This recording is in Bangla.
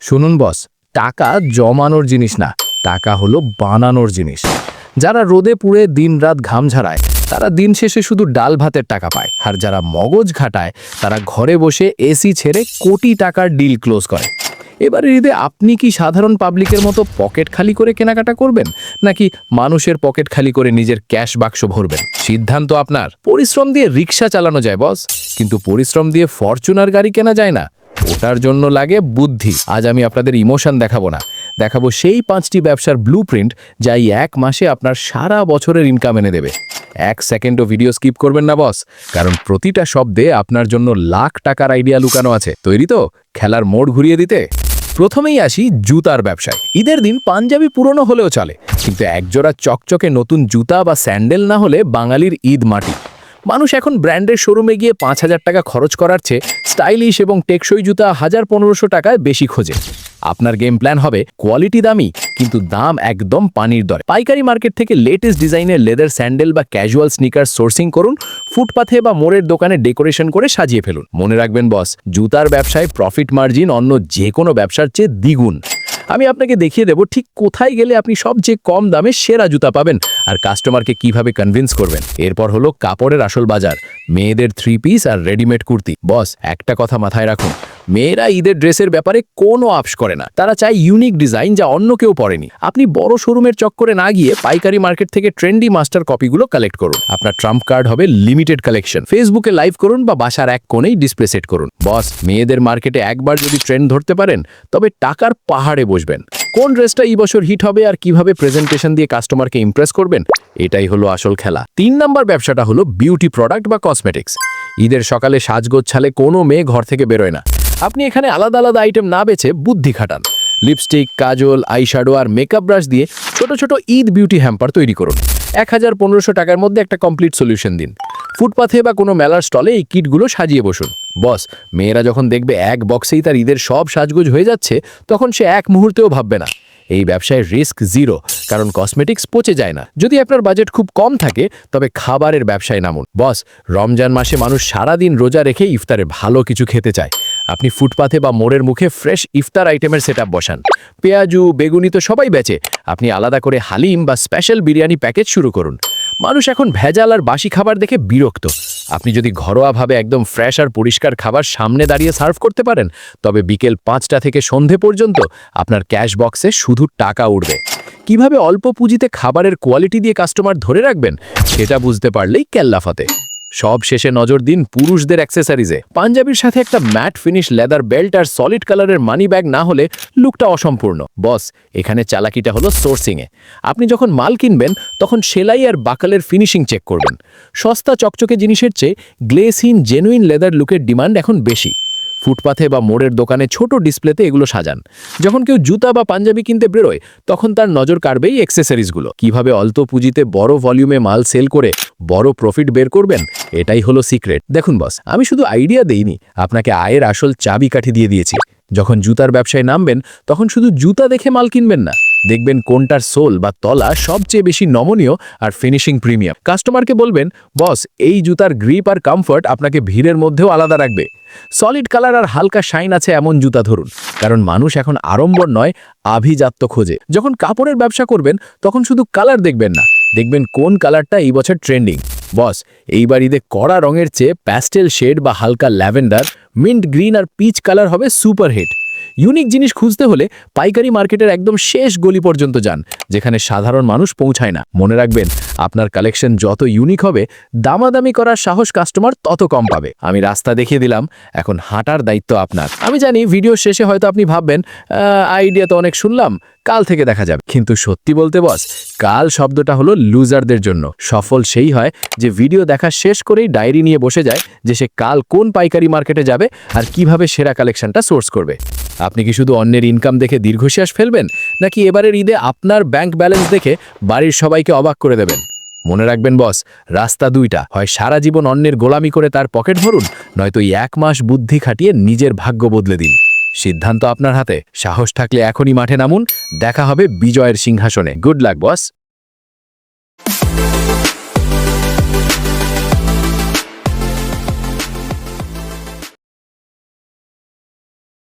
শুনুন বস, টাকা জমানোর জিনিস না, টাকা হলো বানানোর জিনিস। যারা রোদে পুড়ে দিনরাত ঘাম ঝরায় তারা দিন শেষে শুধু ডাল ভাতের টাকা পায়, আর যারা মগজ খাটায় তারা ঘরে বসে এসি ছেড়ে কোটি টাকার ডিল ক্লোজ করে। এবারে ঈদে আপনি কি সাধারণ পাবলিকের মতো পকেট খালি করে কেনাকাটা করবেন, নাকি মানুষের পকেট খালি করে নিজের ক্যাশ বাক্স ভরবেন? সিদ্ধান্ত আপনার। পরিশ্রম দিয়ে রিক্সা চালানো যায় বস, কিন্তু পরিশ্রম দিয়ে ফরচুনার গাড়ি কেনা যায় না। ওটার জন্য লাগে বুদ্ধি। আজ আমি আপনাদের ইমোশন দেখাবো না, দেখাবো সেই 5টি ব্যবসার ব্লুপ্রিন্ট যা এই এক মাসে আপনার সারা বছরের ইনকাম এনে দেবে। 1 সেকেন্ডও ভিডিও স্কিপ করবেন না বস, কারণ প্রতিটা শব্দে আপনার জন্য লাখ টাকার আইডিয়া লুকানো আছে। তৈরি তো খেলার মোড় ঘুরিয়ে দিতে? প্রথমেই আসি জুতার ব্যবসায়। ঈদের দিন পাঞ্জাবি পুরনো হলেও চলে, কিন্তু একজোড়া চকচকে নতুন জুতা বা স্যান্ডেল না হলে বাঙালির ঈদ মাটি। মানুষ এখন ব্র্যান্ডের শোরুমে গিয়ে 5,000 টাকা খরচ করার চেয়ে স্টাইলিশ এবং টেকসই জুতা 1,000-1,500 টাকায় বেশি খোঁজে। আপনার গেম প্ল্যান হবে কোয়ালিটি দামি, কিন্তু দাম একদম পানির দরে। পাইকারি মার্কেট থেকে লেটেস্ট ডিজাইনের লেদার স্যান্ডেল বা ক্যাজুয়াল স্নিকার সোর্সিং করুন, ফুটপাথে বা মোড়ের দোকানে ডেকোরেশন করে সাজিয়ে ফেলুন। মনে রাখবেন বস, জুতার ব্যবসায় প্রফিট মার্জিন অন্য যে কোনো ব্যবসার চেয়ে দ্বিগুণ। আমি আপনাকে দেখিয়ে দেব ঠিক কোথায় গেলে আপনি সবচেয়ে কম দামে সেরা জুতা পাবেন আর কাস্টমারকে কিভাবে কনভিন্স করবেন। এরপর হলো কাপড়ের আসল বাজার, মেয়েদের 3 পিস আর রেডিমেড কুর্তি। বস, একটা কথা মাথায় রাখুন, মেয়েরা ঈদের ড্রেসের ব্যাপারে কোনো আপস করে না। তারা চায় ইউনিক ডিজাইন যা অন্য কেউ পরেনি। আপনি বড় শোরুমের চক্করে না গিয়ে পাইকারি মার্কেট থেকে ট্রেন্ডি মাস্টার কপিগুলো কালেক্ট করুন। আপনার ট্রাম্প কার্ড হবে লিমিটেড কালেকশন। ফেসবুকে লাইভ করুন বা বাসার এক কোণেই ডিসপ্লে সেট করুন। বস, মেয়েদের মার্কেটে একবার যদি ট্রেন্ড ধরতে পারেন তবে টাকার পাহাড়ে বসবেন। কোন ড্রেসটা এই বছর হিট হবে আর কিভাবে প্রেজেন্টেশন দিয়ে কাস্টমারকে ইমপ্রেস করবেন, এটাই হলো আসল খেলা। 3 নম্বর ব্যবসাটা হলো বিউটি প্রোডাক্ট বা কসমেটিক্স। ঈদের সকালে সাজগোজ ছালে কোনো মেয়ে ঘর থেকে বেরোয় না। আপনি এখানে আলাদা আলাদা আইটেম না বেছে বুদ্ধি খাটান। লিপস্টিক, কাজল, আইশ্যাডো আর মেকআপ ব্রাশ দিয়ে ছোট ছোট ঈদ বিউটি হ্যাম্পার তৈরি করুন। 1,000-1,500 টাকার মধ্যে একটা কমপ্লিট সলিউশন দিন। ফুটপাথে বা কোনো মেলার স্টলে এই কিটগুলো সাজিয়ে বসুন। বস, মেয়েরা যখন দেখবে এক বক্সেই তার ঈদের সব সাজগোজ হয়ে যাচ্ছে, তখন সে এক মুহূর্তেও ভাববে না। এই ব্যবসায় রিস্ক জিরো, কারণ কসমেটিক্স পচে যায় না। যদি আপনার বাজেট খুব কম থাকে তবে খাবারের ব্যবসায় নামুন। বস, রমজান মাসে মানুষ সারাদিন রোজা রেখে ইফতারে ভালো কিছু খেতে চায়। আপনি ফুটপাথে বা মোড়ের মুখে ফ্রেশ ইফতার আইটেমের সেটআপ বসান। পেঁয়াজু, বেগুনি তো সবাই বেচে, আপনি আলাদা করে হালিম বা স্পেশাল বিরিয়ানি প্যাকেজ শুরু করুন। মানুষ এখন ভেজাল আর বাসি খাবার দেখে বিরক্ত। আপনি যদি ঘরোয়াভাবে একদম ফ্রেশ আর পরিষ্কার খাবার সামনে দাঁড়িয়ে সার্ভ করতে পারেন, তবে বিকেল 5টা থেকে সন্ধে পর্যন্ত আপনার ক্যাশ বক্সে শুধু টাকা উঠবে। কিভাবে অল্প পুঁজিতে খাবারের কোয়ালিটি দিয়ে কাস্টমার ধরে রাখবেন সেটা বুঝতে পারলেই কেল্লাফাতে। সব শেষে নজর দিন পুরুষদের অ্যাক্সেসরিজে। পাঞ্জাবির সাথে একটা ম্যাট ফিনিশ লেদার বেল্ট আর সলিড কালারের মানি ব্যাগ না হলে লুকটা অসম্পূর্ণ। বস, এখানে চালাকিটা হলো সোর্সিংয়ে। আপনি যখন মাল কিনবেন তখন সেলাই আর বাকালের ফিনিশিং চেক করবেন। সস্তা চকচকে জিনিসের চেয়ে গ্লেসিন জেনুইন লেদার লুকের ডিমান্ড এখন বেশি। ফুটপাথে বা মোড়ের দোকানে ছোট ডিসপ্লেতে এগুলো সাজান। যখন কেউ জুতা বা পাঞ্জাবি কিনতে বেরোয় তখন তার নজর কাড়বেই অ্যাক্সেসরিজগুলো। কিভাবে অল্প পুঁজিতে বড় ভলিউমে মাল সেল করে বড় প্রফিট বের করবেন, এটাই হলো সিক্রেট। দেখুন বস, আমি শুধু আইডিয়া দেইনি, আপনাকে আয়ের আসল চাবিকাঠি দিয়ে দিয়েছি। যখন জুতার ব্যবসায় নামবেন তখন শুধু জুতা দেখে মাল কিনবেন না, দেখবেন কোনটার সোল বা তলা সবচেয়ে বেশি নমনীয় আর ফিনিশিং প্রিমিয়াম। কাস্টমারকে বলবেন, বস, এই জুতার গ্রিপ আর কমফর্ট আপনাকে ভিড়ের মধ্যেও আলাদা রাখবে। সলিড কালার আর হালকা শাইন আছে এমন জুতা ধরুন, কারণ মানুষ এখন আড়ম্বর নয়, আভিজাত্য খোঁজে। যখন কাপড়ের ব্যবসা করবেন তখন শুধু কালার দেখবেন না, দেখবেন কোন কালারটা এই বছর ট্রেন্ডিং। বস, এইবার ঈদে কড়া রঙের চেয়ে প্যাস্টেল শেড বা হালকা ল্যাভেন্ডার, মিন্ট গ্রিন আর পিচ কালার হবে সুপার হিট। ইউনিক জিনিস খুঁজতে হলে পাইকারি মার্কেটের একদম শেষ গলি পর্যন্ত যান, যেখানে সাধারণ মানুষ পৌঁছায় না। মনে রাখবেন, আপনার কালেকশন যত ইউনিক হবে, দামাদামি করার সাহস কাস্টমার তত কম পাবে। আমি রাস্তা দেখিয়ে দিলাম, এখন হাঁটার দায়িত্ব আপনার। আমি জানি ভিডিও শেষে হয়তো আপনি ভাববেন, আইডিয়া তো অনেক শুনলাম, কাল থেকে দেখা যাবে। কিন্তু সত্যি বলতে বস, কাল শব্দটা হলো লুজারদের জন্য। সফল সেই হয় যে ভিডিও দেখা শেষ করেই ডায়েরি নিয়ে বসে যায় যে সে কাল কোন পাইকারি মার্কেটে যাবে আর কিভাবে সেরা কালেকশনটা সোর্স করবে। আপনি কি শুধু অন্যের ইনকাম দেখে দীর্ঘশ্বাস ফেলবেন, নাকি এবারের ঈদে আপনার ব্যাংক ব্যালেন্স দেখে বাড়ির সবাইকে অবাক করে দেবেন? মনে রাখবেন বস, রাস্তা দুইটা, হয় সারা জীবন অন্যের গোলামি করে তার পকেট ভরুন, নয়তো এই 1 মাস বুদ্ধি খাটিয়ে নিজের ভাগ্য বদলে দিন। সিদ্ধান্ত আপনার হাতে। সাহস থাকলে এখনই মাঠে নামুন। দেখা হবে বিজয়ের সিংহাসনে। গুড লাক বস।